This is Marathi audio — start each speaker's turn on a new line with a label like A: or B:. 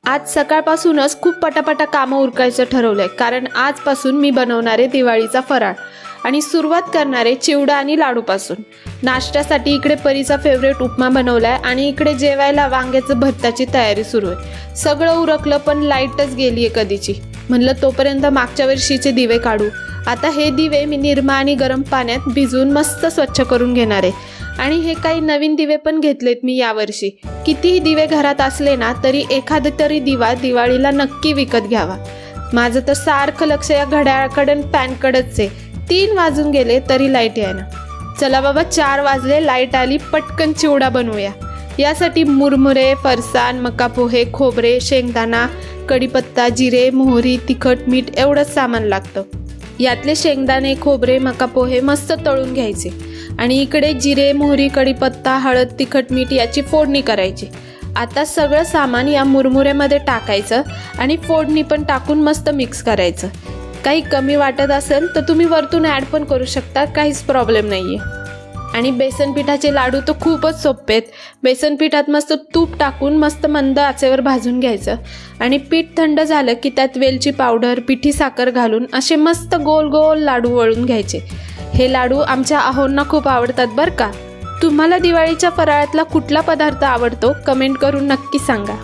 A: आज सकाळपासूनच खूप पटापटा कामं उरकायचं ठरवलंय, कारण आजपासून मी बनवणार आहे दिवाळीचा फराळ आणि सुरुवात करणार आहे चिवडा आणि लाडूपासून. नाश्त्यासाठी इकडे परीचा फेवरेट उपमा बनवलाय आणि इकडे जेवायला वांग्याचं भरताची तयारी सुरू आहे. सगळं उरकलं पण लाईटच गेली आहे कधीची. म्हणलं तोपर्यंत मागच्या वर्षीचे दिवे काढू. आता हे दिवे मी निरमा आणि गरम पाण्यात भिजवून मस्त स्वच्छ करून घेणार आहे. आणि हे काही नवीन दिवे पण घेतलेत मी यावर्षी. कितीही दिवे घरात असले ना तरी एखादा तरी दिवा दिवाळीला नक्की विकत घ्यावा. माझं तर सारखं लक्ष या घड्याळाकडे पॅनकडेच आहे. 3 वाजून गेले तरी लाईट यायना. चला बाबा 4 वाजले, लाईट आली, पटकन चिवडा बनवूया. यासाठी मुरमुरे, फरसाण, मका पोहे, खोबरे, शेंगदाणा, कढीपत्ता, जिरे, मोहरी, तिखट, मीठ एवढंच सामान लागतं. यातले शेंगदाणे, खोबरे, मका पोहे मस्त तळून घ्यायचे आणि इकडे जिरे, मोहरी, कढीपत्ता, हळद, तिखट, मीठ याची फोडणी करायची. आता सगळं सामान या मुरमुऱ्यामध्ये टाकायचं आणि फोडणी पण टाकून मस्त मिक्स करायचं. काही कमी वाटत असेल तर तुम्ही वरतून ॲड पण करू शकता, काहीच प्रॉब्लेम नाही आहे. आणि बेसन पिठाचे लाडू तर खूपच सोपे आहेत. बेसन पिठात मस्त तूप टाकून मस्त मंद आचेवर भाजून घ्यायचं आणि पीठ थंड झालं की त्यात वेलची पावडर, पिठी साखर घालून असे मस्त गोल गोल लाडू वळून घ्यायचे. हे लाडू आमच्या आहोंना खूप आवडतात बरं का. तुम्हाला दिवाळीच्या फराळातला कुठला पदार्थ आवडतो कमेंट करून नक्की सांगा.